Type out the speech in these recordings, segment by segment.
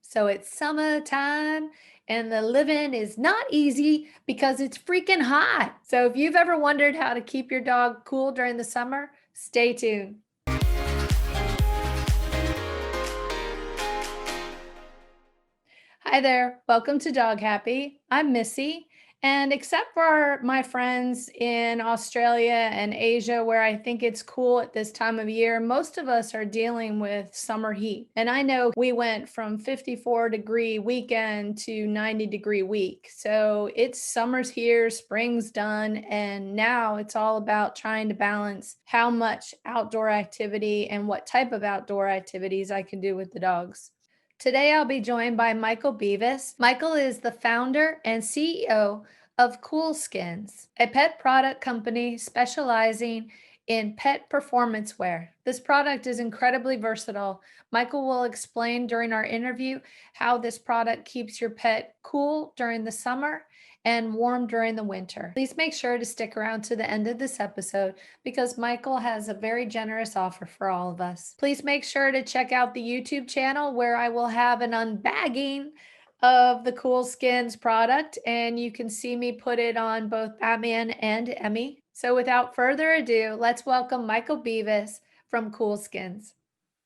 So it's summertime and the living is not easy because it's freaking hot. So if you've ever wondered how to keep your dog cool during the summer, stay tuned. Hi there. Welcome to Dog Happy. I'm Missy. And except for my friends in Australia and Asia, where I think it's cool at this time of year, most of us are dealing with summer heat. And I know we went from 54-degree weekend to 90-degree week. So it's summer's here, spring's done. And now it's all about trying to balance how much outdoor activity and what type of outdoor activities I can do with the dogs. Today, I'll be joined by Michael Beavis. Michael is the founder and CEO of KoolSkinz, a pet product company specializing in pet performance wear. This product is incredibly versatile. Michael will explain during our interview how this product keeps your pet cool during the summer and warm during the winter. Please make sure to stick around to the end of this episode because Michael has a very generous offer for all of us. Please make sure to check out the YouTube channel where I will have an unbagging of the KoolSkinz product, and you can see me put it on both Batman and Emmy. So without further ado, let's welcome Michael Beavis from KoolSkinz.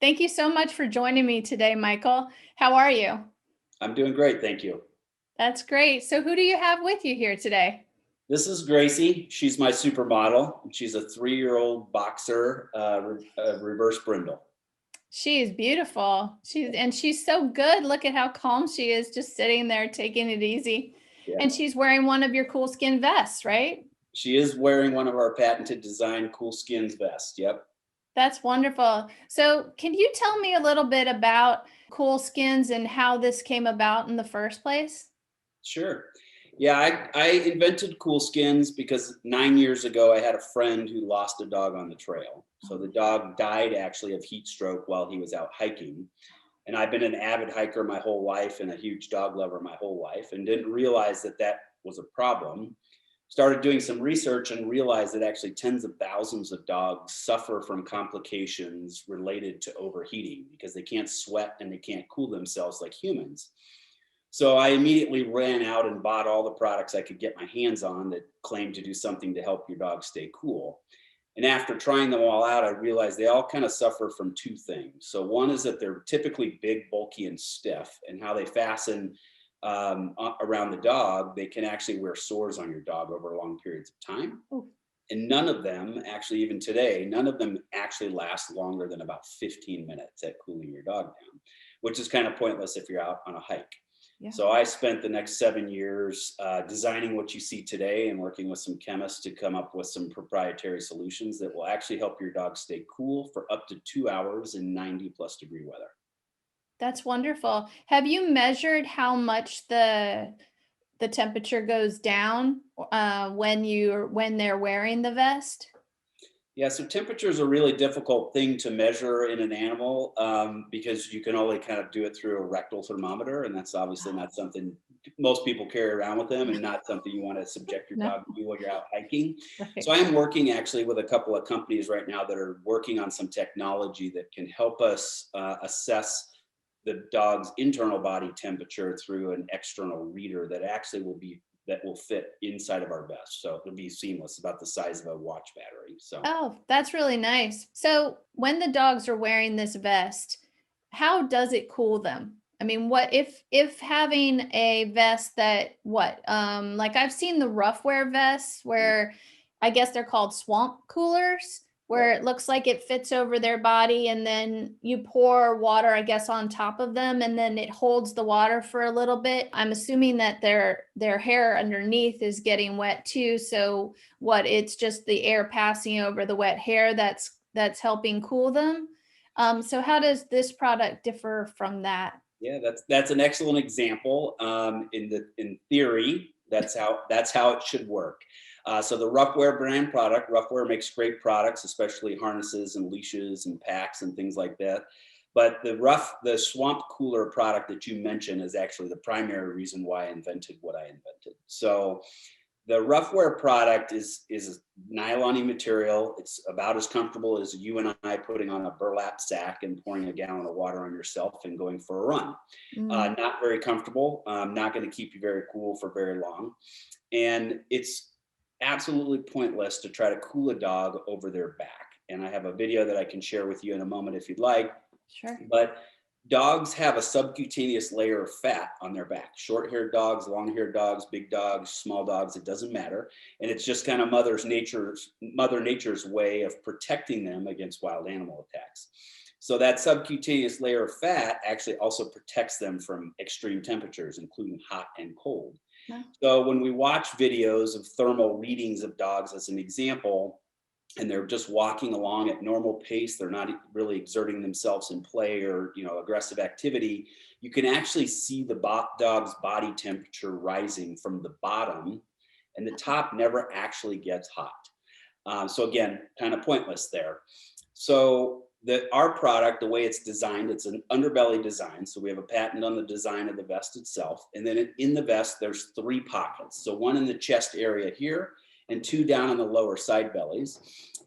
Thank you so much for joining me today, Michael. How are you? I'm doing great, thank you. That's great. So who do you have with you here today? This is Gracie. She's my supermodel. She's a 3-year-old boxer, reverse brindle. She is beautiful. She's so good. Look at how calm she is, just sitting there taking it easy. Yeah. And she's wearing one of your KoolSkin vests, right? She is wearing one of our patented design KoolSkinz vest. Yep. That's wonderful. So, can you tell me a little bit about KoolSkinz and how this came about in the first place? Sure. Yeah, I invented KoolSkinz because 9 years ago I had a friend who lost a dog on the trail. So the dog died actually of heat stroke while he was out hiking. And I've been an avid hiker my whole life and a huge dog lover my whole life and didn't realize that that was a problem. Started doing some research and realized that actually tens of thousands of dogs suffer from complications related to overheating because they can't sweat and they can't cool themselves like humans. So I immediately ran out and bought all the products I could get my hands on that claimed to do something to help your dog stay cool. And after trying them all out, I realized they all kind of suffer from two things. So one is that they're typically big, bulky, and stiff, and how they fasten around the dog, they can actually wear sores on your dog over long periods of time. Ooh. And none of them, actually, even today, none of them actually last longer than about 15 minutes at cooling your dog down, which is kind of pointless if you're out on a hike. Yeah. So I spent the next 7 years designing what you see today and working with some chemists to come up with some proprietary solutions that will actually help your dog stay cool for up to 2 hours in 90+ degree weather. That's wonderful. Have you measured how much the temperature goes down when they're wearing the vest? Yeah, so temperature is a really difficult thing to measure in an animal because you can only kind of do it through a rectal thermometer, and that's obviously not something most people carry around with them, and not something you want to subject your No. dog to while you're out hiking. Right. So I am working actually with a couple of companies right now that are working on some technology that can help us assess the dog's internal body temperature through an external reader that will fit inside of our vest. So it'll be seamless, about the size of a watch battery. So Oh, that's really nice. So, when the dogs are wearing this vest, how does it cool them? I mean, what if having a vest that what like I've seen the rough wear vests where I guess they're called swamp coolers where it looks like it fits over their body and then you pour water I guess on top of them and then it holds the water for a little bit. I'm assuming that their hair underneath is getting wet too, so what it's just the air passing over the wet hair that's helping cool them. So how does this product differ from that? yeah, that's an excellent example. In theory, that's how it should work. So the Roughwear brand product, Roughwear makes great products, especially harnesses and leashes and packs and things like that. But the swamp cooler product that you mentioned is actually the primary reason why I invented what I invented. So The rough wear product is nylon material. It's about as comfortable as you and I putting on a burlap sack and pouring a gallon of water on yourself and going for a run. Mm. Not very comfortable. Not going to keep you very cool for very long. And it's absolutely pointless to try to cool a dog over their back. And I have a video that I can share with you in a moment if you'd like. Sure. But dogs have a subcutaneous layer of fat on their back. Short-haired dogs, long-haired dogs, big dogs, small dogs, it doesn't matter. And it's just kind of Mother Nature's way of protecting them against wild animal attacks. So that subcutaneous layer of fat actually also protects them from extreme temperatures, including hot and cold. Wow. So when we watch videos of thermal readings of dogs as an example, and they're just walking along at normal pace, they're not really exerting themselves in play or aggressive activity, you can actually see the dog's body temperature rising from the bottom, and the top never actually gets hot. So again, kind of pointless there. So our product, the way it's designed, it's an underbelly design. So we have a patent on the design of the vest itself. And then in the vest, there's 3 pockets. So one in the chest area here and 2 down in the lower side bellies.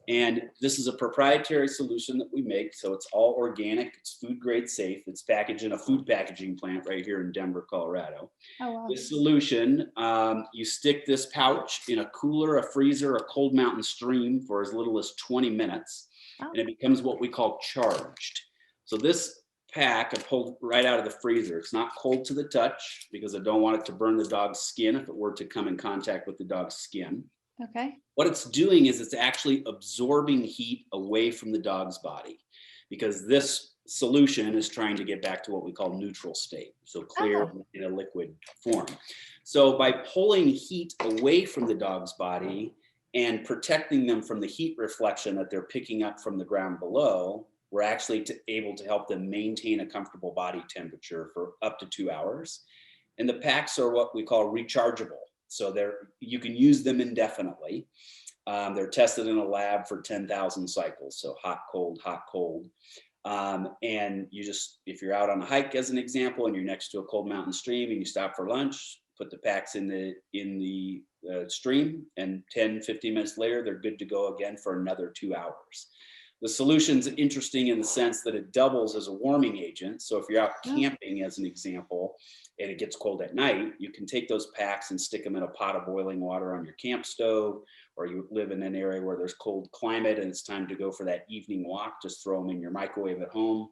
And this is a proprietary solution that we make. So it's all organic, it's food grade safe. It's packaged in a food packaging plant right here in Denver, Colorado. Oh, wow. This solution, you stick this pouch in a cooler, a freezer, a cold mountain stream for as little as 20 minutes. Oh. And it becomes what we call charged. So this pack I pulled right out of the freezer. It's not cold to the touch because I don't want it to burn the dog's skin if it were to come in contact with the dog's skin. Okay. What it's doing is it's actually absorbing heat away from the dog's body, because this solution is trying to get back to what we call neutral state, so clear in a liquid form. So by pulling heat away from the dog's body and protecting them from the heat reflection that they're picking up from the ground below, we're actually able to help them maintain a comfortable body temperature for up to 2 hours. And the packs are what we call rechargeable. So you can use them indefinitely. They're tested in a lab for 10,000 cycles. So hot, cold, hot, cold. And if you're out on a hike as an example, and you're next to a cold mountain stream and you stop for lunch, put the packs in the stream, and 10, 15 minutes later, they're good to go again for another 2 hours. The solution's interesting in the sense that it doubles as a warming agent. So if you're out camping as an example, and it gets cold at night, you can take those packs and stick them in a pot of boiling water on your camp stove, or you live in an area where there's cold climate and it's time to go for that evening walk, just throw them in your microwave at home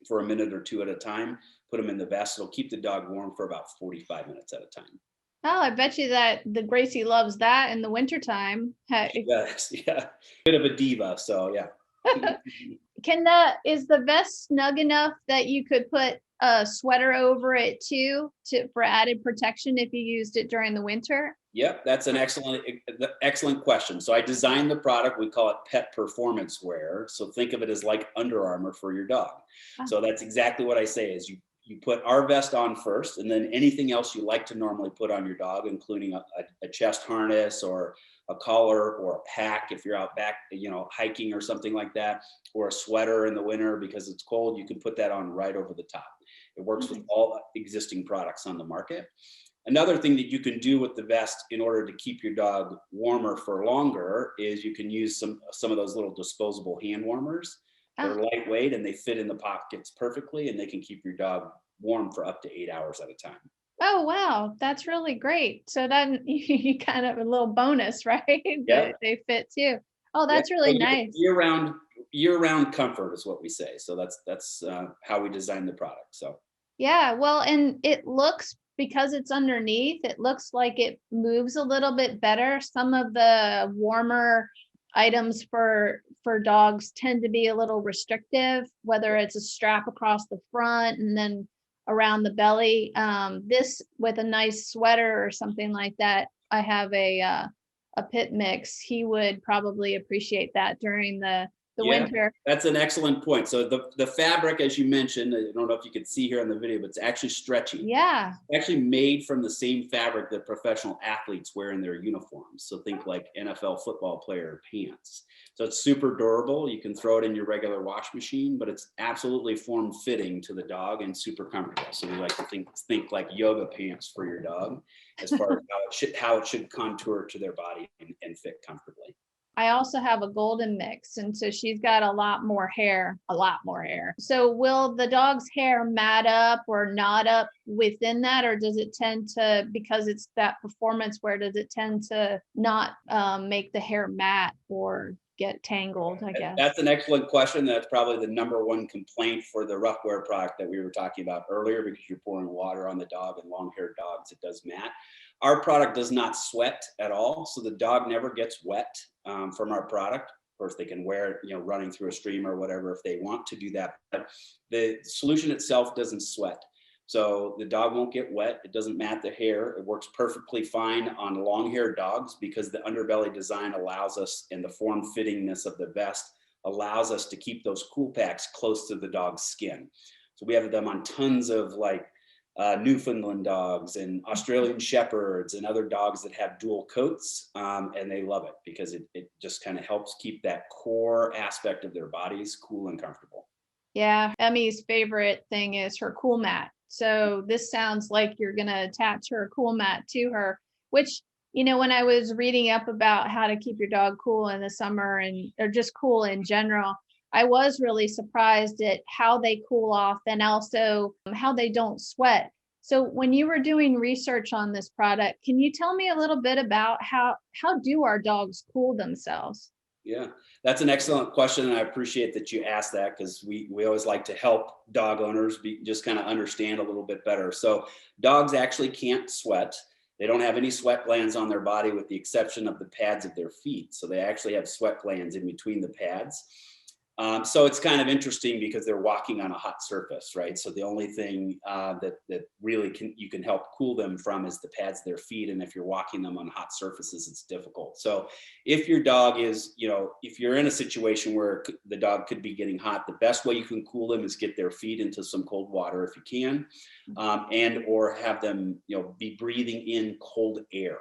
for a minute or 2 at a time, put them in the vest. It'll keep the dog warm for about 45 minutes at a time. Oh, I bet you that the Gracie loves that in the wintertime. Yes, yeah. Bit of a diva, so yeah. Is the vest snug enough that you could put a sweater over it too, for added protection if you used it during the winter? Yep, that's an excellent question. So I designed the product. We call it pet performance wear. So think of it as like Under Armour for your dog. So that's exactly what I say is you put our vest on first, and then anything else you like to normally put on your dog, including a chest harness or a collar or a pack if you're out back, hiking or something like that, or a sweater in the winter because it's cold, you can put that on right over the top. It works with all existing products on the market. Another thing that you can do with the vest in order to keep your dog warmer for longer is you can use some of those little disposable hand warmers. They're lightweight and they fit in the pockets perfectly, and they can keep your dog warm for up to 8 hours at a time. Oh, wow. That's really great. So then you kind of a little bonus, right? Yeah. They fit too. Oh, that's really nice. Year-round comfort is what we say. So that's how we design the product. So yeah, well, and it looks, because it's underneath, it looks like it moves a little bit better. Some of the warmer items for dogs tend to be a little restrictive, whether it's a strap across the front and then around the belly. This with a nice sweater or something like that. I have a pit mix. He would probably appreciate that during the the Yeah, winter. that's an excellent point. So the fabric, as you mentioned, I don't know if you could see here on the video, but it's actually stretchy. Yeah. Actually made from the same fabric that professional athletes wear in their uniforms. So think like NFL football player pants. So it's super durable. You can throw it in your regular wash machine, but it's absolutely form fitting to the dog and super comfortable. So we like to think like yoga pants for your dog as far as how it should contour to their body and fit comfortably. I also have a golden mix, and so she's got a lot more hair, a lot more hair. So will the dog's hair mat up or knot up within that, or does it tend to, because it's that performance wear, does it tend to not make the hair matte or get tangled, I guess? That's an excellent question. That's probably the number one complaint for the rough wear product that we were talking about earlier, because you're pouring water on the dog, and long-haired dogs, it does mat. Our product does not sweat at all, so the dog never gets wet from our product. Of course, they can wear it, running through a stream or whatever if they want to do that. But the solution itself doesn't sweat. So the dog won't get wet. It doesn't mat the hair. It works perfectly fine on long-haired dogs because the underbelly design allows us, and the form fittingness of the vest allows us to keep those cool packs close to the dog's skin. So we have them on tons of Newfoundland dogs and Australian Shepherds and other dogs that have dual coats, and they love it because it just kind of helps keep that core aspect of their bodies cool and comfortable. Yeah, Emmy's favorite thing is her cool mat. So this sounds like you're going to attach her cool mat to her, which, when I was reading up about how to keep your dog cool in the summer or just cool in general, I was really surprised at how they cool off and also how they don't sweat. So when you were doing research on this product, can you tell me a little bit about how do our dogs cool themselves? Yeah, that's an excellent question, and I appreciate that you asked that because we always like to help dog owners just kind of understand a little bit better. So dogs actually can't sweat. They don't have any sweat glands on their body with the exception of the pads of their feet. So they actually have sweat glands in between the pads. So it's kind of interesting because they're walking on a hot surface, right? So the only thing that really you can help cool them from is the pads of their feet. And if you're walking them on hot surfaces, it's difficult. So if your dog is, if you're in a situation where the dog could be getting hot, the best way you can cool them is get their feet into some cold water if you can, and or have them, be breathing in cold air.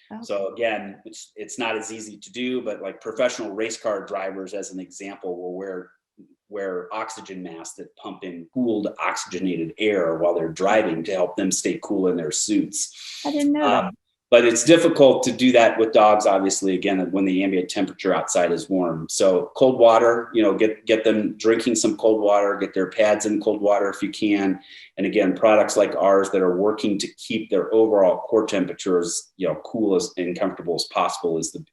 Okay. So again, it's not as easy to do, but like professional race car drivers, as an example, will wear oxygen masks that pump in cooled oxygenated air while they're driving to help them stay cool in their suits. I didn't know that. But it's difficult to do that with dogs, obviously, again, when the ambient temperature outside is warm. So cold water, get them drinking some cold water, get their pads in cold water if you can. And again, products like ours that are working to keep their overall core temperatures, cool and comfortable as possible is the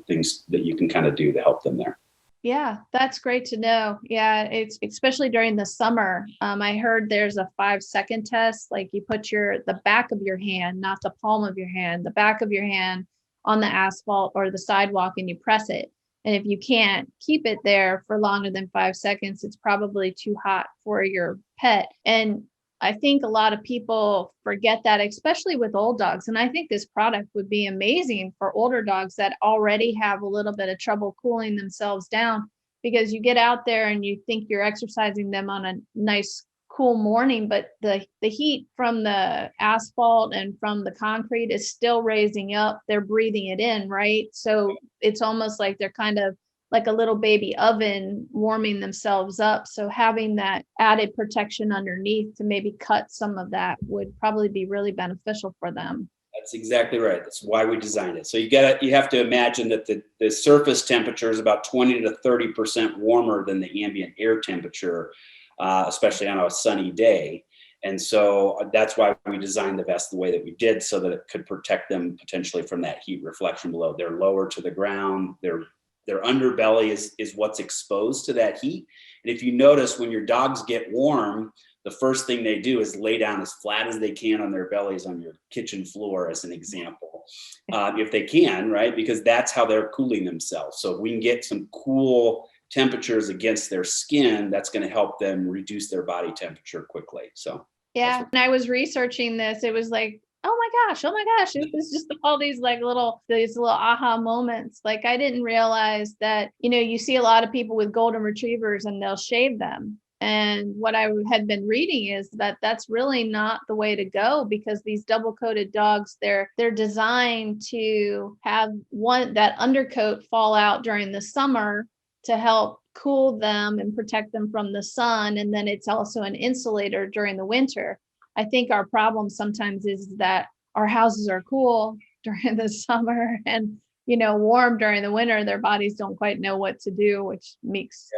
things that you can kind of do to help them there. Yeah, that's great to know. Yeah, it's especially during the summer. I heard there's a 5-second test. Like you put the back of your hand, not the palm of your hand, the back of your hand on the asphalt or the sidewalk, and you press it. And if you can't keep it there for longer than 5 seconds, it's probably too hot for your pet. And I think a lot of people forget that, especially with old dogs. And I think this product would be amazing for older dogs that already have a little bit of trouble cooling themselves down, because you get out there and you think you're exercising them on a nice, cool morning, but the heat from the asphalt and from the concrete is still raising up. They're breathing it in, right? So it's almost like they're kind of like a little baby oven warming themselves up. So having that added protection underneath to maybe cut some of that would probably be really beneficial for them. That's exactly right. That's why we designed it. So you have to imagine that the surface temperature is about 20 to 30% warmer than the ambient air temperature, especially on a sunny day. And so that's why we designed the vest the way that we did, so that it could protect them potentially from that heat reflection below. They're lower to the ground. Their underbelly is what's exposed to that heat. And if you notice, when your dogs get warm, the first thing they do is lay down as flat as they can on their bellies on your kitchen floor, as an example, if they can, right? Because that's how they're cooling themselves. So if we can get some cool temperatures against their skin, that's going to help them reduce their body temperature quickly. So yeah, and I was researching this. It was like oh my gosh, it's just all these little aha moments. Like I didn't realize that, you see a lot of people with golden retrievers and they'll shave them. And what I had been reading is that that's really not the way to go, because these double coated dogs, they're designed to have that undercoat fall out during the summer to help cool them and protect them from the sun. And then it's also an insulator during the winter. I think our problem sometimes is that our houses are cool during the summer and warm during the winter. Their bodies don't quite know what to do, which makes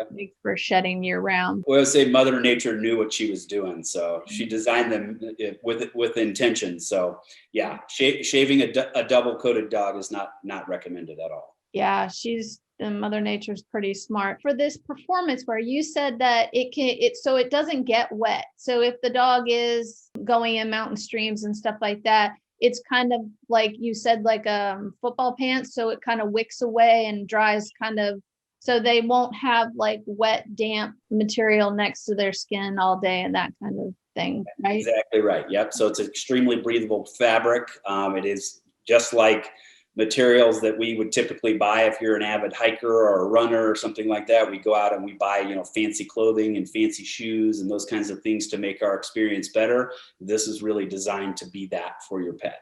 for shedding year round. Well, I say Mother Nature knew what she was doing, so she designed them with intention. So yeah, shaving a double coated dog is not recommended at all. Yeah, Mother Nature's pretty smart. For this performance where you said that so it doesn't get wet. So if the dog is going in mountain streams and stuff like that, it's kind of like you said, like football pants. So it kind of wicks away and dries so they won't have like wet, damp material next to their skin all day and that kind of thing, right? Exactly right. Yep. So it's extremely breathable fabric. It is just like materials that we would typically buy if you're an avid hiker or a runner or something like that. We go out and we buy, fancy clothing and fancy shoes and those kinds of things to make our experience better. This is really designed to be that for your pet.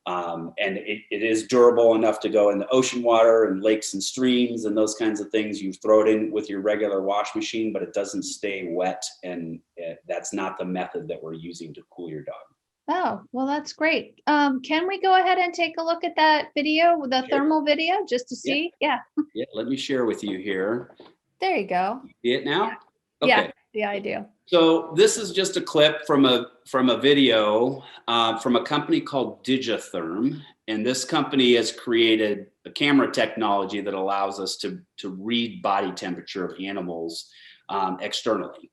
And it is durable enough to go in the ocean water and lakes and streams and those kinds of things. You throw it in with your regular wash machine, but it doesn't stay wet. And that's not the method that we're using to cool your dog. Oh, well, that's great. Can we go ahead and take a look at that video, the thermal video, just to see? Yeah. Yeah, let me share with you here. There you go. See it now? Yeah. Okay. Yeah, I do. So this is just a clip from a video from a company called Digitherm. And this company has created a camera technology that allows us to read body temperature of animals externally.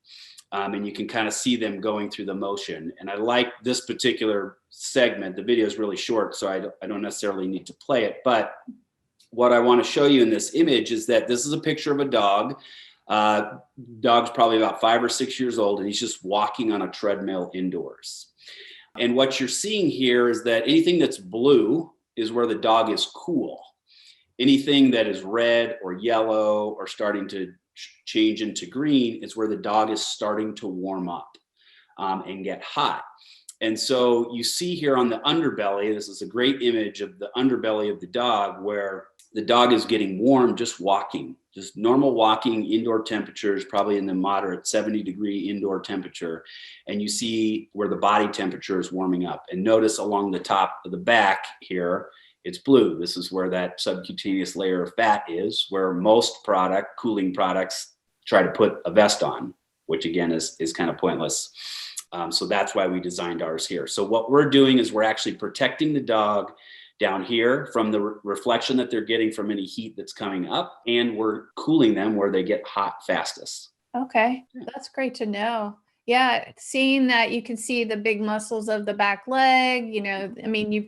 And you can kind of see them going through the motion. And I like this particular segment. The video is really short, so I don't necessarily need to play it. But what I want to show you in this image is that this is a picture of a dog. Dog's probably about 5 or 6 years old, and he's just walking on a treadmill indoors. And what you're seeing here is that anything that's blue is where the dog is cool. Anything that is red or yellow or starting to change into green is where the dog is starting to warm up and get hot. And so you see here on the underbelly, this is a great image of the underbelly of the dog where the dog is getting warm just walking, just normal walking, indoor temperatures, probably in the moderate 70-degree indoor temperature. And you see where the body temperature is warming up. And notice along the top of the back here, it's blue. This is where that subcutaneous layer of fat is, where most cooling products try to put a vest on, which again is kind of pointless. So that's why we designed ours here. So what we're doing is we're actually protecting the dog down here from the reflection that they're getting from any heat that's coming up, and we're cooling them where they get hot fastest. Okay, that's great to know. Yeah, seeing that you can see the big muscles of the back leg, I mean,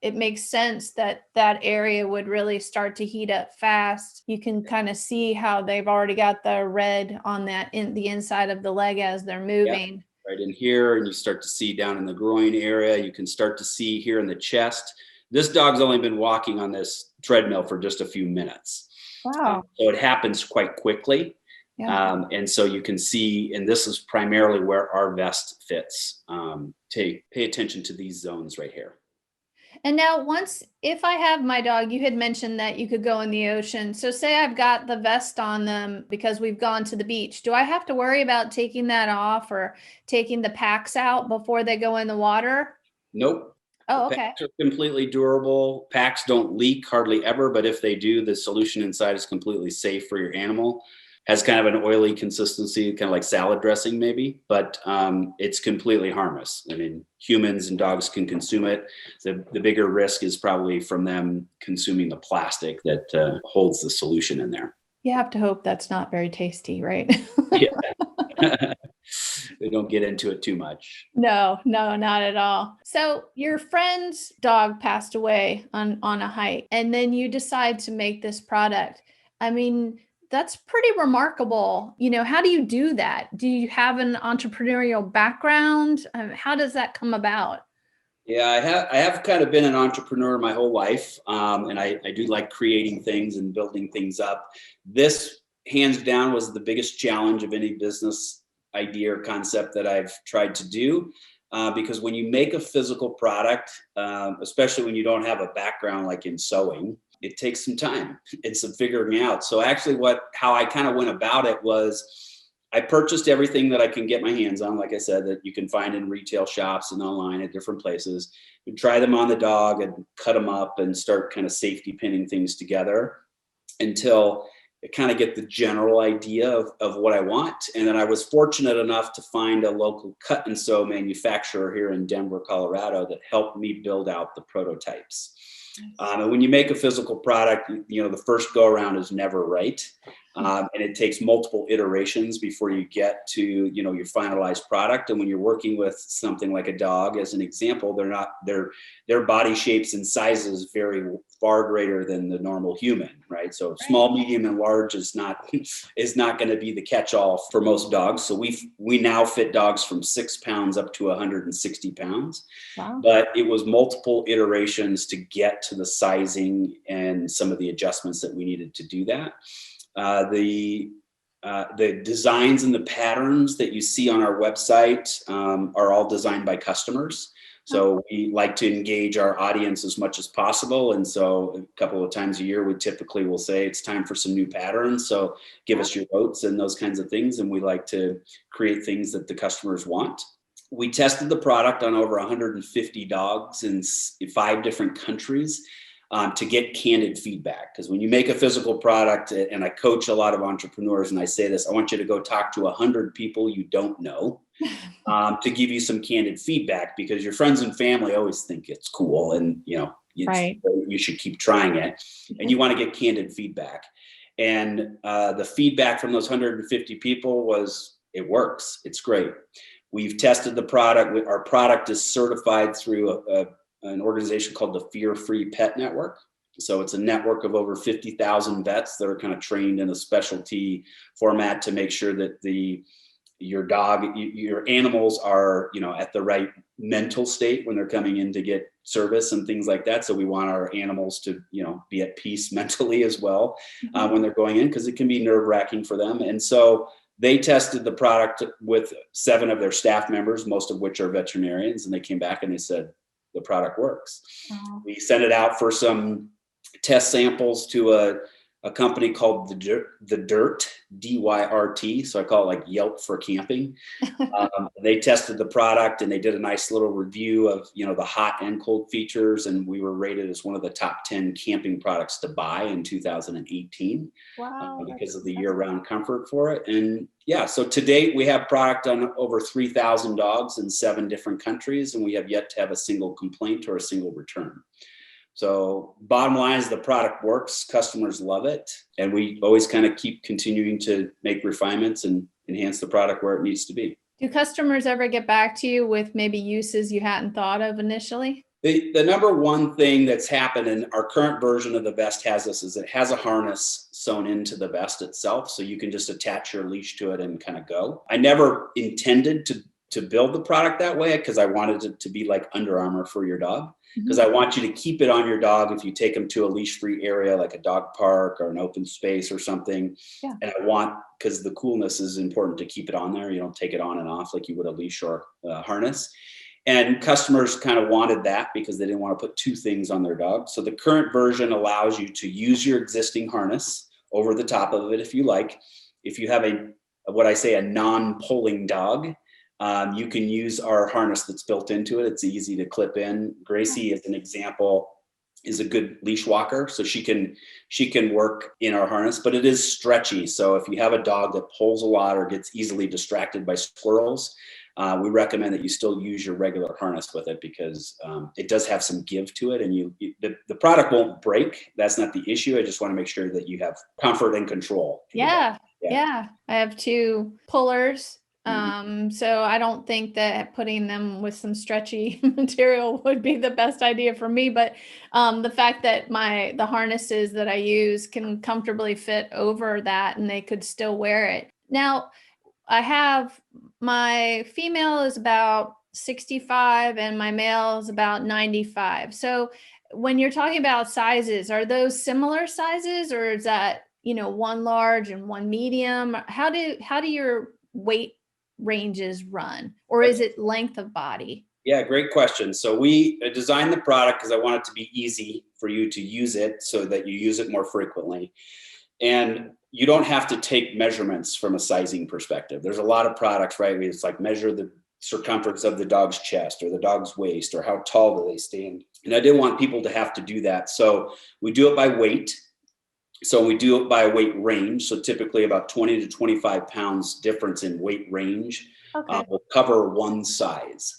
it makes sense that area would really start to heat up fast. You can kind of see how they've already got the red on in the inside of the leg as they're moving. Yeah, right in here, and you start to see down in the groin area. You can start to see here in the chest. This dog's only been walking on this treadmill for just a few minutes. Wow. So it happens quite quickly. Yeah. And so you can see, and this is primarily where our vest fits. Pay attention to these zones right here. And now if I have my dog, you had mentioned that you could go in the ocean. So say I've got the vest on them because we've gone to the beach. Do I have to worry about taking that off or taking the packs out before they go in the water? Nope. Oh, okay. Packs are completely durable. Packs don't leak hardly ever, but if they do, the solution inside is completely safe for your animal. Has kind of an oily consistency, kind of like salad dressing maybe, but it's completely harmless. I mean, humans and dogs can consume it. The bigger risk is probably from them consuming the plastic that holds the solution in there. You have to hope that's not very tasty, right? Yeah. They don't get into it too much. No, not at all. So your friend's dog passed away on a hike, and then you decide to make this product. I mean, that's pretty remarkable. How do you do that? Do you have an entrepreneurial background? How does that come about? Yeah, I have kind of been an entrepreneur my whole life, and I do like creating things and building things up. This, hands down, was the biggest challenge of any business idea or concept that I've tried to do, because when you make a physical product, especially when you don't have a background like in sewing, it takes some time and some figuring out. So actually, how I kind of went about it was, I purchased everything that I can get my hands on, like I said, that you can find in retail shops and online at different places. And try them on the dog and cut them up and start kind of safety pinning things together until I kind of get the general idea of what I want. And then I was fortunate enough to find a local cut and sew manufacturer here in Denver, Colorado, that helped me build out the prototypes. And when you make a physical product, the first go around is never right. And it takes multiple iterations before you get to, your finalized product. And when you're working with something like a dog, as an example, their body shapes and sizes vary far greater than the normal human, right? So small, medium, and large is not going to be the catch-all for most dogs. So we now fit dogs from 6 pounds up to 160 pounds. Wow. But it was multiple iterations to get to the sizing and some of the adjustments that we needed to do that. The designs and the patterns that you see on our website are all designed by customers. So we like to engage our audience as much as possible. And so a couple of times a year, we typically will say it's time for some new patterns. So give us your votes and those kinds of things. And we like to create things that the customers want. We tested the product on over 150 dogs in 5 different countries. To get candid feedback. Because when you make a physical product, and I coach a lot of entrepreneurs, and I say this, I want you to go talk to 100 people you don't know to give you some candid feedback, because your friends and family always think it's cool and, you should keep trying it. And you want to get candid feedback. And the feedback from those 150 people was, it works. It's great. We've tested the product. Our product is certified through an organization called the Fear-Free Pet Network. So it's a network of over 50,000 vets that are kind of trained in a specialty format to make sure that your animals are, at the right mental state when they're coming in to get service and things like that. So we want our animals to, be at peace mentally as well when they're going in, because it can be nerve-wracking for them. And so they tested the product with 7 of their staff members, most of which are veterinarians, and they came back and they said, the product works. We sent it out for some test samples to a company called the Dirt, D-Y-R-T. So I call it like Yelp for camping. They tested the product and they did a nice little review of, the hot and cold features. And we were rated as one of the top 10 camping products to buy in 2018. Wow. Because of the year-round comfort for it. And so to date, we have product on over 3,000 dogs in 7 different countries, and we have yet to have a single complaint or a single return. So bottom line is the product works, customers love it, and we always kind of keep continuing to make refinements and enhance the product where it needs to be. Do customers ever get back to you with maybe uses you hadn't thought of initially? The number one thing that's happened, and our current version of the vest has this, is it has a harness sewn into the vest itself. So you can just attach your leash to it and kind of go. I never intended to build the product that way, because I wanted it to be like Under Armour for your dog. Because I want you to keep it on your dog if you take them to a leash-free area like a dog park or an open space or something. Yeah. And because the coolness is important to keep it on there. You don't take it on and off like you would a leash or harness. And customers kind of wanted that because they didn't want to put 2 things on their dog. So the current version allows you to use your existing harness over the top of it if you like. If you have a non-pulling dog, you can use our harness that's built into it. It's easy to clip in. Gracie, as an example, is a good leash walker. So she can work in our harness, but it is stretchy. So if you have a dog that pulls a lot or gets easily distracted by squirrels, we recommend that you still use your regular harness with it, because it does have some give to it, and the product won't break. That's not the issue. I just want to make sure that you have comfort and control. Yeah. I have 2 pullers. So I don't think that putting them with some stretchy material would be the best idea for me. But the fact that the harnesses that I use can comfortably fit over that and they could still wear it. Now, my female is about 65 and my male is about 95. So when you're talking about sizes, are those similar sizes, or is that, one large and one medium? How do your weight ranges run, or is it length of body? Yeah, great question. So we designed the product because I want it to be easy for you to use it so that you use it more frequently. And you don't have to take measurements from a sizing perspective. There's a lot of products, right? It's like measure the circumference of the dog's chest or the dog's waist or how tall do they stand. And I didn't want people to have to do that. So we do it by weight. So we do it by a weight range. So typically about 20 to 25 pounds difference in weight range Okay. will cover one size.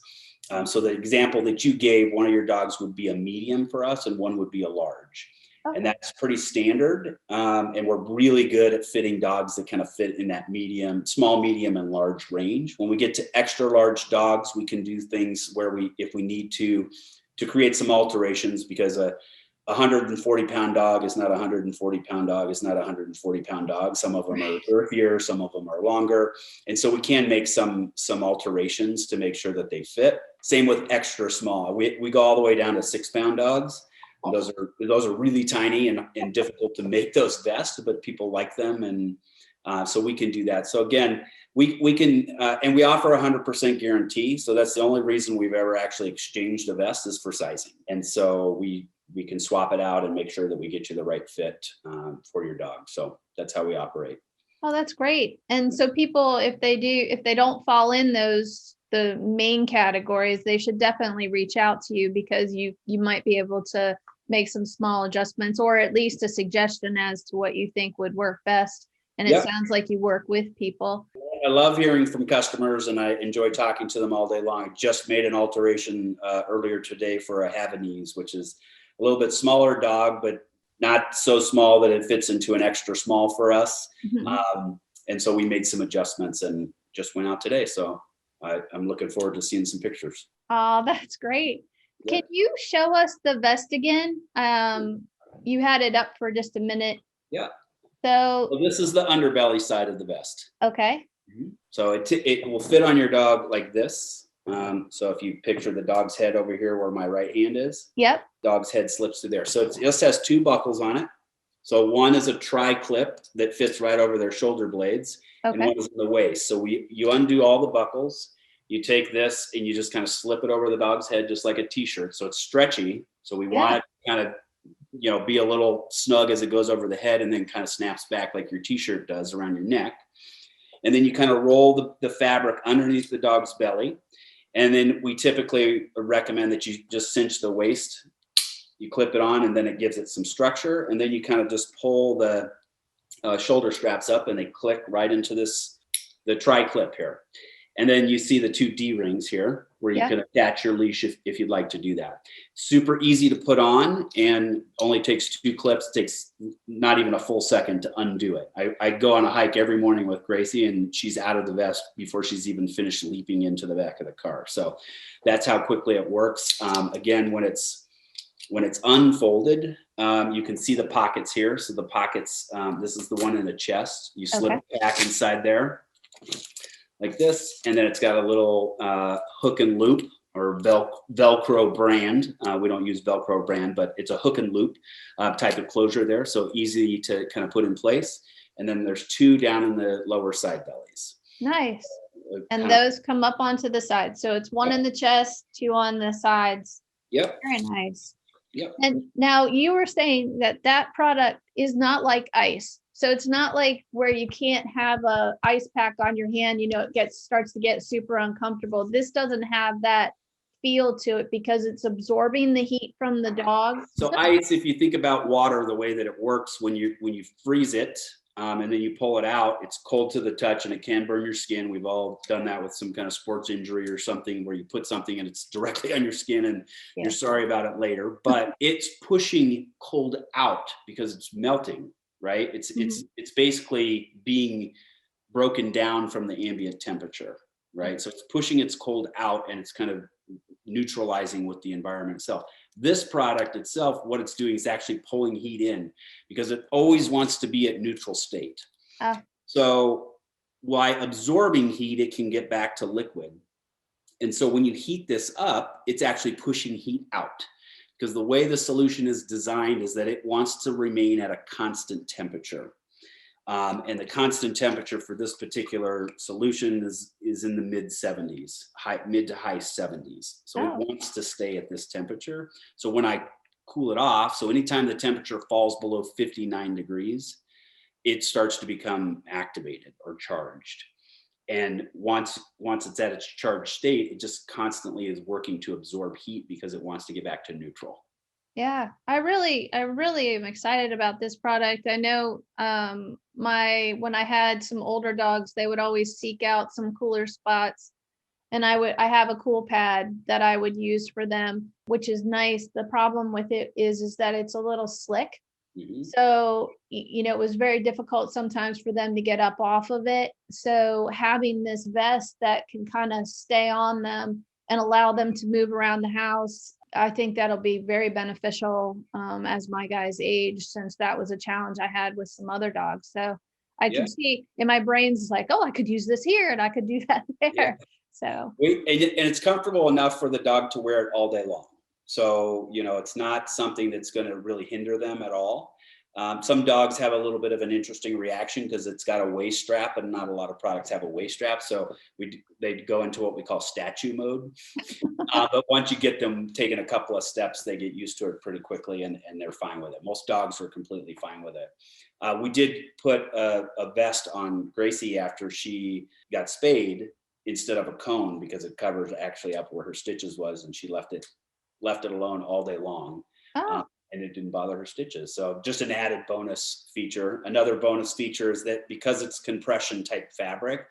So the example that you gave, one of your dogs would be a medium for us and one would be a large. And Okay. that's pretty standard. And we're really good at fitting dogs that kind of fit in that medium, small, medium, and large range. When we get to extra large dogs, we can do things where if we need to create some alterations, because a 140-pound dog is not a 140-pound dog, is not a 140-pound dog. Some of them are girthier, some of them are longer. And so we can make some alterations to make sure that they fit. Same with extra small. We go all the way down to 6-pound dogs. And those are really tiny and difficult to make those vests, but people like them. And so we can do that. So again, we can, and we offer 100% guarantee. So that's the only reason we've ever actually exchanged a vest is for sizing. And so we can swap it out and make sure that we get you the right fit for your dog. So that's how we operate. Oh, that's great. And so people, if they don't fall in the main categories, they should definitely reach out to you, because you might be able to make some small adjustments, or at least a suggestion as to what you think would work best. And it Yep. sounds like you work with people. I love hearing from customers and I enjoy talking to them all day long. I just made an alteration earlier today for a Havanese, which is a little bit smaller dog, but not so small that it fits into an extra small for us. And so we made some adjustments and just went out today. So I'm looking forward to seeing some pictures. Oh, that's great. Yeah. Can you show us the vest again? You had it up for just a minute. Yeah. So, Well, this is the underbelly side of the vest. okay. So it will fit on your dog like this. So if you picture the dog's head over here where my right hand is, Yep. dog's head slips through there. So it just has 2 buckles on it. So one is a tri-clip that fits right over their shoulder blades, and Okay. one is in the waist. So you undo all the buckles. You take this and you just kind of slip it over the dog's head, just like a t-shirt. So it's stretchy. So we want it to kind of, be a little snug as it goes over the head, and then kind of snaps back like your t-shirt does around your neck. And then you kind of roll the fabric underneath the dog's belly. And then we typically recommend that you just cinch the waist. You clip it on, and then it gives it some structure. And then you kind of just pull the shoulder straps up, and they click right into the tri-clip here. And then you see the 2 D-rings here where you can attach your leash if you'd like to do that. Super easy to put on, and only takes 2 clips. Takes not even a full second to undo it. I go on a hike every morning with Gracie, and she's out of the vest before she's even finished leaping into the back of the car. So that's how quickly it works. Again, when it's unfolded, you can see the pockets here. So the pockets, this is the one in the chest. You slip it back inside there like this, and then it's got a little hook and loop or Velcro brand. We don't use Velcro brand, but it's a hook and loop type of closure there. So easy to kind of put in place. And then there's 2 down in the lower side bellies. Nice. And those come up onto the side. So it's 1 in the chest, 2 on the sides. Yep. Very nice. Yep. And now you were saying that product is not like ice. So it's not like where you can't have a ice pack on your hand, it starts to get super uncomfortable. This doesn't have that feel to it because it's absorbing the heat from the dog. So ice, if you think about water, the way that it works when you freeze it, and then you pull it out, it's cold to the touch and it can burn your skin. We've all done that with some kind of sports injury or something where you put something and it's directly on your skin and you're sorry about it later, but it's pushing cold out because it's melting, right? It's basically being broken down from the ambient temperature, right? So it's pushing its cold out and it's kind of neutralizing with the environment itself. This product itself, what it's doing is actually pulling heat in because it always wants to be at neutral state. So while absorbing heat, it can get back to liquid. And so when you heat this up, it's actually pushing heat out, because the way the solution is designed is that it wants to remain at a constant temperature. And the constant temperature for this particular solution is in the mid 70s, mid to high 70s. So it Oh, wants to stay at this temperature. So when I cool it off, so anytime the temperature falls below 59 degrees, it starts to become activated or charged. And once it's at its charged state, it just constantly is working to absorb heat because it wants to get back to neutral. yeah. I really am excited about this product. I know when I had some older dogs, they would always seek out some cooler spots. And I have a cool pad that I would use for them, which is nice. The problem with it is that it's a little slick. Mhm. So, it was very difficult sometimes for them to get up off of it. So having this vest that can kind of stay on them and allow them to move around the house, I think that'll be very beneficial as my guys age, since that was a challenge I had with some other dogs. So I Yeah, can see in my brain's like, oh, I could use this here and I could do that yeah. there. So And it's comfortable enough for the dog to wear it all day long. So, it's not something that's going to really hinder them at all. Some dogs have a little bit of an interesting reaction because it's got a waist strap, and not a lot of products have a waist strap. So they go into what we call statue mode. But once you get them taking a couple of steps, they get used to it pretty quickly, and they're fine with it. Most dogs are completely fine with it. We did put a vest on Gracie after she got spayed instead of a cone, because it covers actually up where her stitches was, and she left it alone all day long. oh, And it didn't bother her stitches. So just an added bonus feature. Another bonus feature is that because it's compression type fabric,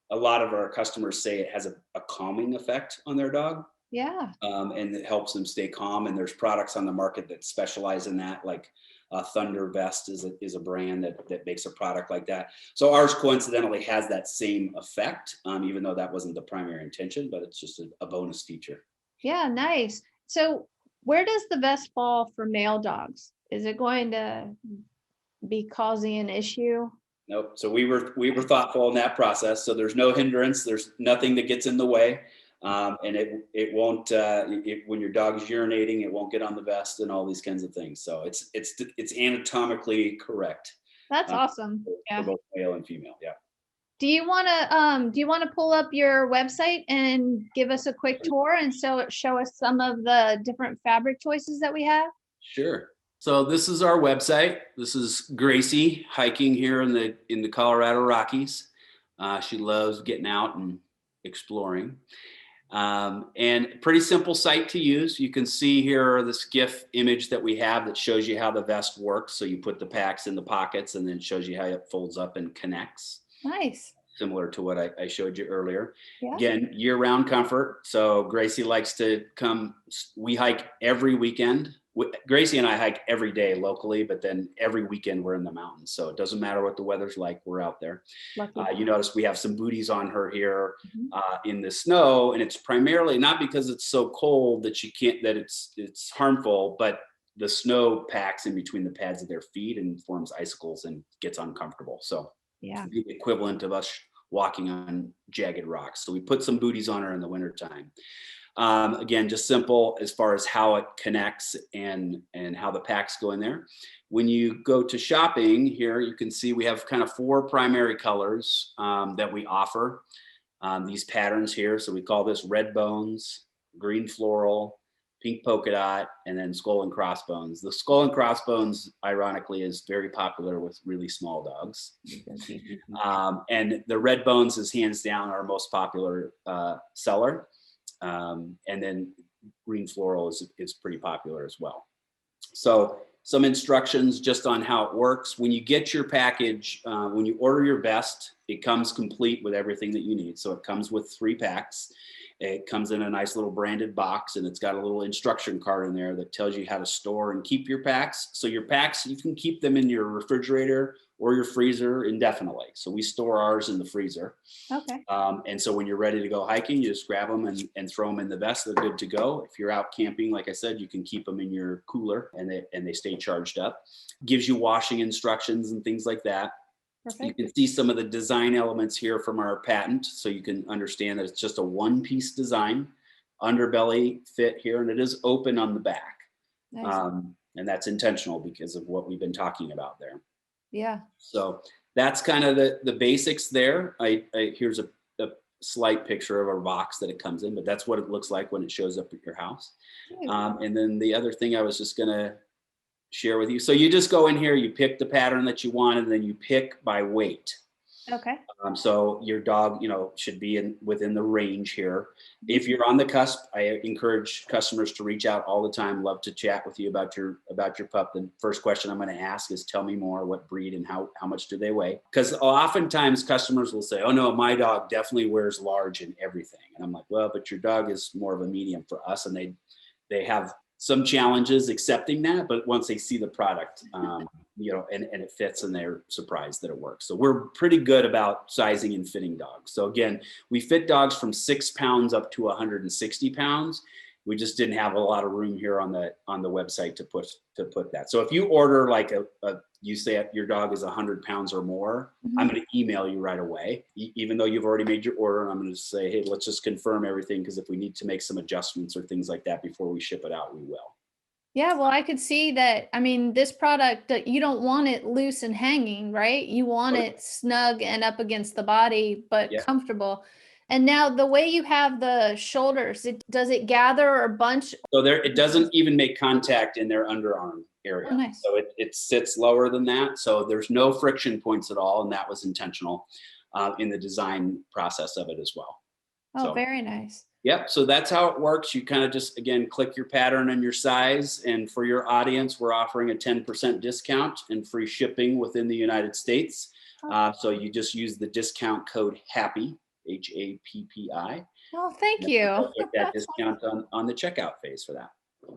a lot of our customers say it has a calming effect on their dog. yeah. And it helps them stay calm. And there's products on the market that specialize in that, like Thunder Vest is a brand that makes a product like that. So ours coincidentally has that same effect, even though that wasn't the primary intention, but it's just a bonus feature. Yeah, nice. So, where does the vest fall for male dogs? Is it going to be causing an issue? Nope. So we were thoughtful in that process. So there's no hindrance. There's nothing that gets in the way, and it won't. When your dog is urinating, it won't get on the vest and all these kinds of things. So it's anatomically correct That's uh, awesome. for Yeah. both male and female. Yeah. Do you want to pull up your website and give us a quick tour and show us some of the different fabric choices that we have? Sure. So this is our website. This is Gracie hiking here in the Colorado Rockies. She loves getting out and exploring. And pretty simple site to use. You can see here this GIF image that we have that shows you how the vest works. So you put the packs in the pockets, and then shows you how it folds up and connects, Nice. similar to what I showed you earlier. Yeah. Again, year-round comfort. So Gracie likes to come. We hike every weekend. Gracie and I hike every day locally, but then every weekend we're in the mountains. So it doesn't matter what the weather's like, we're out there. Lucky. You notice we have some booties on her here Mhm. in the snow, and it's primarily not because it's so cold that it's harmful, but the snow packs in between the pads of their feet and forms icicles and gets uncomfortable. So Yeah. the equivalent of us walking on jagged rocks. So we put some booties on her in the wintertime. Again, just simple as far as how it connects and how the packs go in there. When you go to shopping here, you can see we have kind of four primary colors that we offer. These patterns here. So we call this red bones, green floral, pink polka dot, and then skull and crossbones. The skull and crossbones, ironically, is very popular with really small dogs. And the red bones is hands down our most popular seller. And then green floral is pretty popular as well. So some instructions just on how it works. When you get your package, when you order your vest, it comes complete with everything that you need. So it comes with 3 packs. It comes in a nice little branded box, and it's got a little instruction card in there that tells you how to store and keep your packs. So your packs, you can keep them in your refrigerator or your freezer indefinitely. So we store ours in the freezer. Okay. And so when you're ready to go hiking, you just grab them and throw them in the vest. They're good to go. If you're out camping, like I said, you can keep them in your cooler, and they stay charged up. Gives you washing instructions and things like that. You Perfect. can see some of the design elements here from our patent, so you can understand that it's just a one-piece design, underbelly fit here, and it is open on the back. Nice. And that's intentional because of what we've been talking about there. Yeah. So that's kind of the basics there. Here's a slight picture of our box that it comes in, but that's what it looks like when it shows up at your house. And then the other thing I was just gonna share with you. So you just go in here, you pick the pattern that you want, and then you pick by weight. Okay. So your dog, should be within the range here. Mhm. If you're on the cusp, I encourage customers to reach out all the time. Love to chat with you about your pup. The first question I'm going to ask is, tell me more. What breed and how much do they weigh? Because oftentimes customers will say, "Oh no, my dog definitely wears large in everything," and I'm like, "Well, but your dog is more of a medium for us," and they have some challenges accepting that, but once they see the product, and it fits, and they're surprised that it works. So we're pretty good about sizing and fitting dogs. So again, we fit dogs from 6 pounds up to 160 pounds. We just didn't have a lot of room here on the website to put that. So if you order like you say your dog is 100 pounds or more, I'm Mhm. going to email you right away, even though you've already made your order. And I'm going to say, hey, let's just confirm everything, because if we need to make some adjustments or things like that before we ship it out, we will. Yeah, well, I could see that. I mean, this product, that you don't want it loose and hanging, right? You want Okay. it snug and up against the body, but Yeah. comfortable. And now the way you have the shoulders, does it gather or bunch? So there, it doesn't even make contact in their underarm Oh, area. nice. So it sits lower than that. So there's no friction points at all. And that was intentional in the design process of it as well. Oh, So, very nice. yep. So that's how it works. You kind of just, again, click your pattern and your size. And for your audience, we're offering a 10% discount and free shipping within the United States. Oh, So you just use the discount code HAPPI, HAPPI. oh, thank And you. you'll get that That's discount on the checkout phase for that.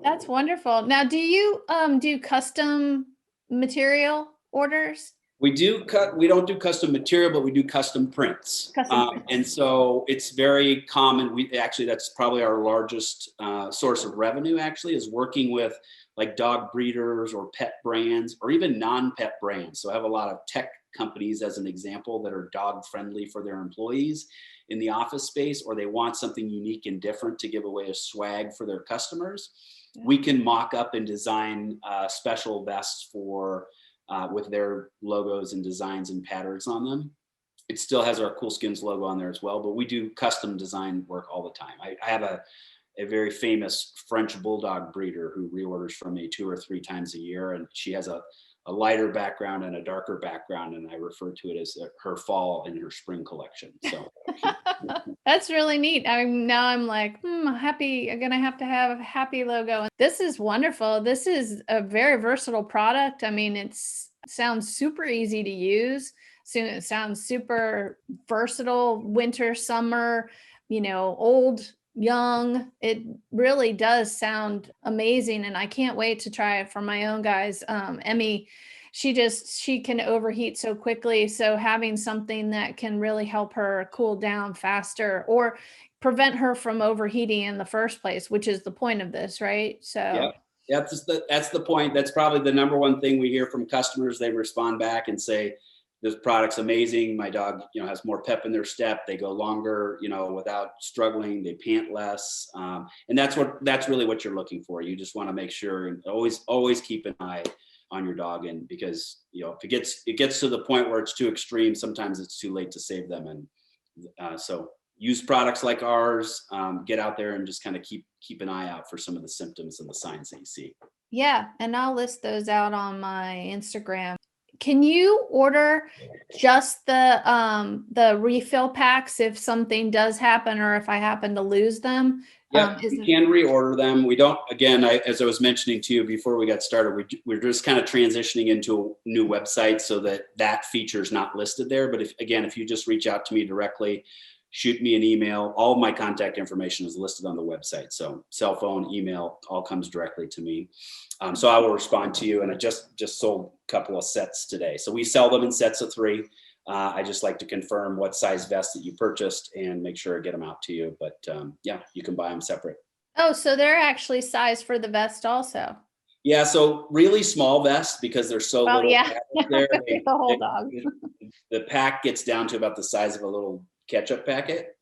That's wonderful. Now, do you do custom material orders? We don't do custom material, but we do custom prints. Custom And prints. so it's very common. That's probably our largest source of revenue, actually, is working with like dog breeders or pet brands or even non-pet brands. So I have a lot of tech companies, as an example, that are dog friendly for their employees in the office space, or they want something unique and different to give away as swag for their customers. Yeah. We can mock up and design special vests with their logos and designs and patterns on them. It still has our KoolSkinz logo on there as well, but we do custom design work all the time. I have a very famous French bulldog breeder who reorders from me 2 or 3 times a year, and she has a lighter background and a darker background, and I refer to it as her fall and her spring collection. So That's really neat. I'm like, happy. I'm gonna have to have a happy logo. This is wonderful. This is a very versatile product. I mean, sounds super easy to use. So it sounds super versatile. Winter, summer, old, young. It really does sound amazing, and I can't wait to try it for my own guys. Emmy, she can overheat so quickly, so having something that can really help her cool down faster or prevent her from overheating in the first place, which is the point of this, right? yeah, So that's the point. That's probably the number one thing we hear from customers. They respond back and say, "This product's amazing. My dog, has more pep in their step. They go longer, without struggling. They pant less." And that's really what you're looking for. You just want to make sure and always keep an eye on your dog, and because if it gets to the point where it's too extreme, sometimes it's too late to save them. And so use products like ours. Get out there and just kind of keep an eye out for some of the symptoms and the signs that you see. yeah, and I'll list those out on my Instagram. Can you order just the refill packs if something does happen or if I happen to lose them? Yep, Is we it can reorder them. We don't, again, as I was mentioning to you before we got started, we're just kind of transitioning into a new website so that feature is not listed there. But if you just reach out to me directly, shoot me an email. All of my contact information is listed on the website. So cell phone, email, all comes directly to me. So I will respond to you. And I just sold a couple of sets today. So we sell them in sets of 3. I just like to confirm what size vest that you purchased and make sure I get them out to you. But yeah, you can buy them separate. Oh, so they're actually sized for the vest also. Yeah, so really small vests because there's so Oh little yeah, fabric there. the whole dog. The pack gets down to about the size of a little ketchup packet.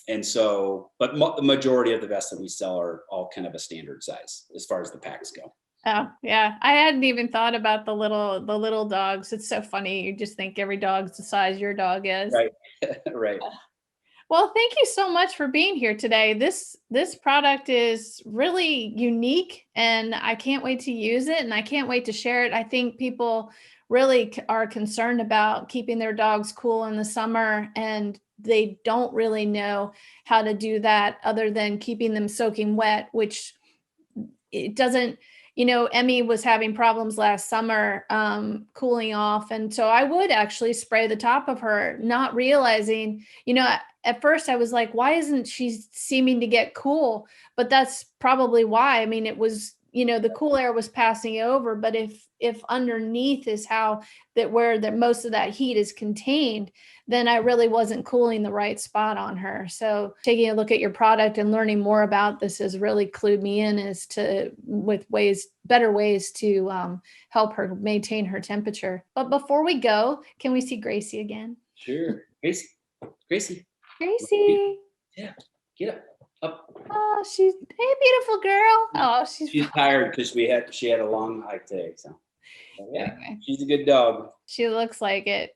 And so, but the majority of the vests that we sell are all kind of a standard size as far as the packs go. Oh, yeah. I hadn't even thought about the little dogs. It's so funny. You just think every dog's the size your dog is. Right. Right. Well, thank you so much for being here today. This product is really unique and I can't wait to use it and I can't wait to share it. I think people really are concerned about keeping their dogs cool in the summer and they don't really know how to do that other than keeping them soaking wet, which it doesn't, Emmy was having problems last summer cooling off, and so I would actually spray the top of her, not realizing, at first I was like, why isn't she seeming to get cool? But that's probably why. I mean, it was, the cool air was passing over, but if underneath is how that where the most of that heat is contained, then I really wasn't cooling the right spot on her. So taking a look at your product and learning more about this has really clued me in as to with better ways to help her maintain her temperature. But before we go, can we see Gracie again? Sure. Gracie. Gracie. Gracie. Yeah. Get up. Up. Oh, hey, beautiful girl. Oh, She's tired because she had a long hike today. So yeah, anyway. she's a good dog. She looks like it.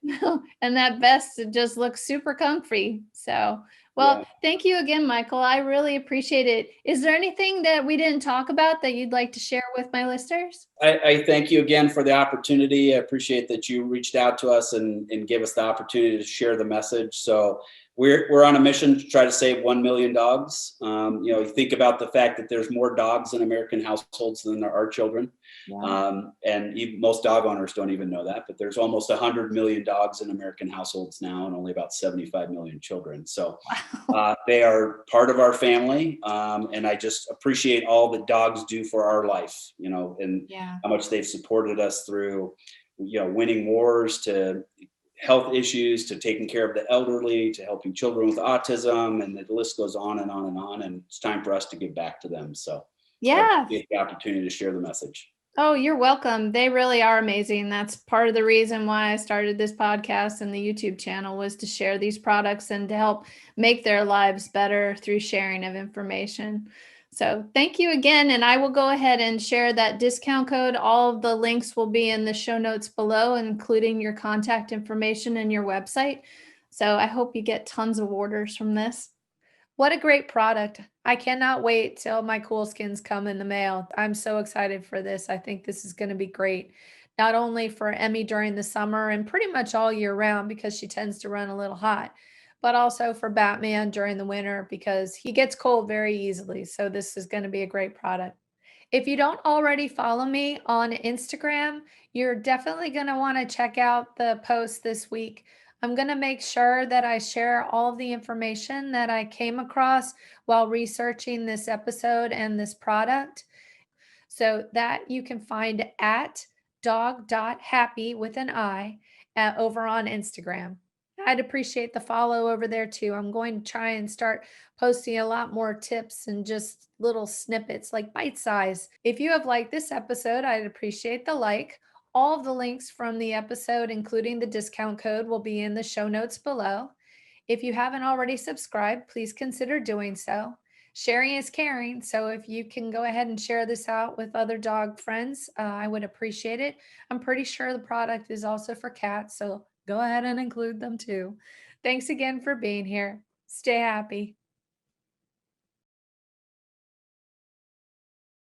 And that vest it just looks super comfy. So, Yeah. well, thank you again, Michael. I really appreciate it. Is there anything that we didn't talk about that you'd like to share with my listeners? I thank you again for the opportunity. I appreciate that you reached out to us and gave us the opportunity to share the message. So we're on a mission to try to save 1 million dogs. You think about the fact that there's more dogs in American households than there are children. Yeah. And most dog owners don't even know that, but there's almost 100 million dogs in American households now and only about 75 million children. So Wow. they are part of our family. And I just appreciate all that dogs do for our life, and Yeah. how much they've supported us through, winning wars to health issues, to taking care of the elderly, to helping children with autism. And the list goes on and on and on. And it's time for us to give back to them. So I Yeah. appreciate the opportunity to share the message. Oh, you're welcome. They really are amazing. That's part of the reason why I started this podcast and the YouTube channel was to share these products and to help make their lives better through sharing of information. So thank you again. And I will go ahead and share that discount code. All of the links will be in the show notes below, including your contact information and your website. So I hope you get tons of orders from this. What a great product. I cannot wait till my KoolSkinz come in the mail. I'm so excited for this. I think this is going to be great, not only for Emmy during the summer and pretty much all year round because she tends to run a little hot, but also for Batman during the winter because he gets cold very easily. So this is going to be a great product. If you don't already follow me on Instagram, you're definitely going to want to check out the post this week. I'm going to make sure that I share all the information that I came across while researching this episode and this product so that you can find at dog.happy with an I over on Instagram. I'd appreciate the follow over there too. I'm going to try and start posting a lot more tips and just little snippets like bite size. If you have liked this episode, I'd appreciate the like. All of the links from the episode, including the discount code, will be in the show notes below. If you haven't already subscribed, please consider doing so. Sharing is caring. So if you can go ahead and share this out with other dog friends, I would appreciate it. I'm pretty sure the product is also for cats. So go ahead and include them too. Thanks again for being here. Stay happy.